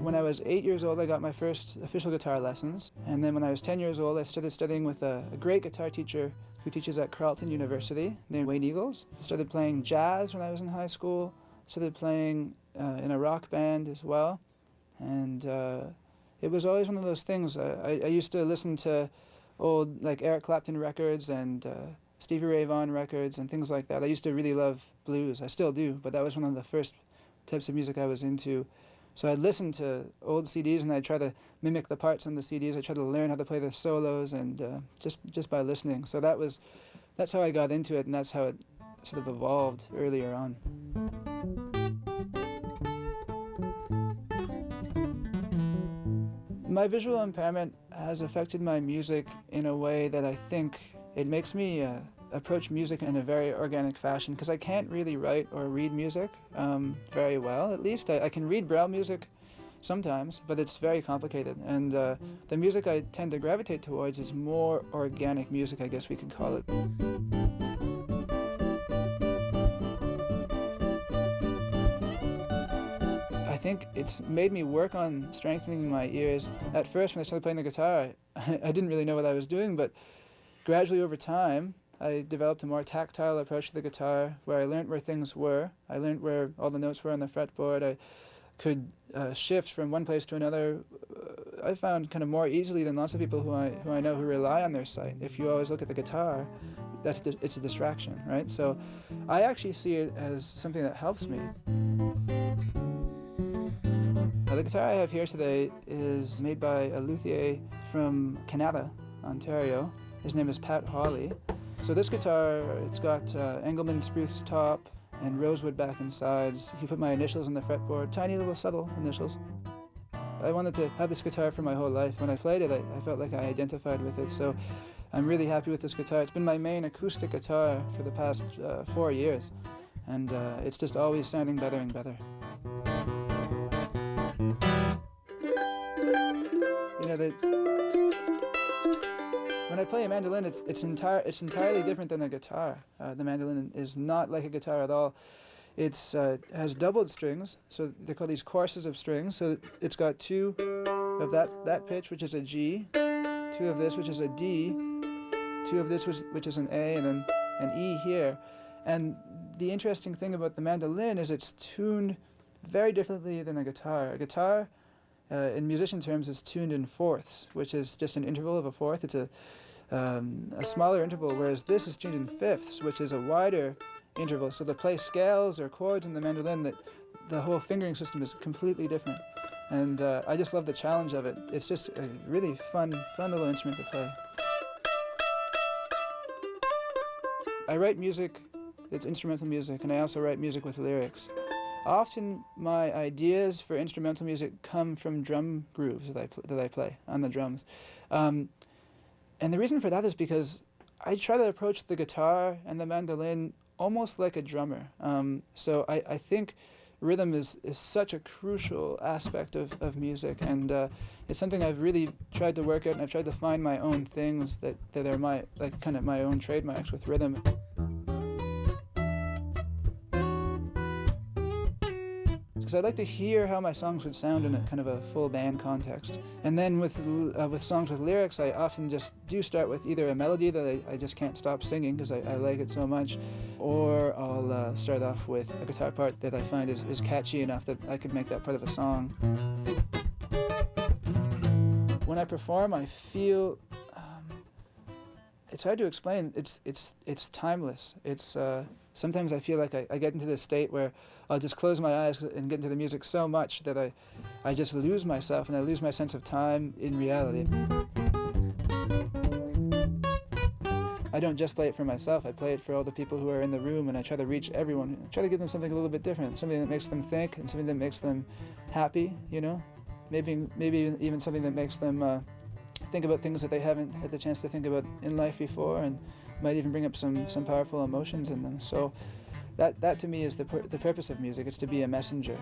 When I was 8 years old, I got my first official guitar lessons. And then when I was 10 years old, I started studying with a great guitar teacher who teaches at Carleton University named Wayne Eagles. I started playing jazz when I was in high school. I started playing in a rock band as well. And it was always one of those things. I used to listen to old like Eric Clapton records and Stevie Ray Vaughan records and things like that. I used to really love blues. I still do, but that was one of the first types of music I was into. So I'd listen to old CDs and I'd try to mimic the parts on the CDs. I'd try to learn how to play the solos and just by listening. So that's how I got into it, and that's how it sort of evolved earlier on. My visual impairment has affected my music in a way that I think it makes me approach music in a very organic fashion, because I can't really write or read music very well, at least. I can read Braille music sometimes, but it's very complicated. And the music I tend to gravitate towards is more organic music, I guess we could call it. I think it's made me work on strengthening my ears. At first, when I started playing the guitar, I didn't really know what I was doing, but gradually over time, I developed a more tactile approach to the guitar, where I learned where things were. I learned where all the notes were on the fretboard. I could shift from one place to another. I found kind of more easily than lots of people who I know who rely on their sight. If you always look at the guitar, it's a distraction, right? So I actually see it as something that helps me. The guitar I have here today is made by a luthier from Canada, Ontario. His name is Pat Hawley. So this guitar, it's got Engelmann spruce top and rosewood back and sides. He put my initials on the fretboard, tiny little subtle initials. I wanted to have this guitar for my whole life. When I played it, I felt like I identified with it. So I'm really happy with this guitar. It's been my main acoustic guitar for the past 4 years. And it's just always sounding better and better. You know, when I play a mandolin, it's entirely different than a guitar. The mandolin is not like a guitar at all. It has doubled strings, so they're called these courses of strings. So it's got two of that pitch, which is a G, two of this, which is a D, two of this, which is an A, and then an E here. And the interesting thing about the mandolin is it's tuned very differently than a guitar. A guitar, in musician terms, is tuned in fourths, which is just an interval of a fourth. It's a smaller interval, whereas this is tuned in fifths, which is a wider interval. So to play scales or chords in the mandolin, the whole fingering system is completely different. And I just love the challenge of it. It's just a really fun little instrument to play. I write music, it's instrumental music, and I also write music with lyrics. Often my ideas for instrumental music come from drum grooves that I play on the drums. And the reason for that is because I try to approach the guitar and the mandolin almost like a drummer. So I think rhythm is such a crucial aspect of music, and it's something I've really tried to work out, and I've tried to find my own things that are my own trademarks with rhythm. Because I'd like to hear how my songs would sound in a kind of a full band context. And then with songs with lyrics, I often just do start with either a melody that I just can't stop singing because I like it so much, or I'll start off with a guitar part that I find is catchy enough that I could make that part of a song. When I perform, I feel it's hard to explain. It's timeless. Sometimes I feel like I get into this state where I'll just close my eyes and get into the music so much that I just lose myself, and I lose my sense of time in reality. I don't just play it for myself. I play it for all the people who are in the room, and I try to reach everyone. I try to give them something a little bit different, something that makes them think, and something that makes them happy, you know? Maybe even something that makes them think about things that they haven't had the chance to think about in life before, and might even bring up some powerful emotions in them. So that to me is the purpose of music. It's to be a messenger.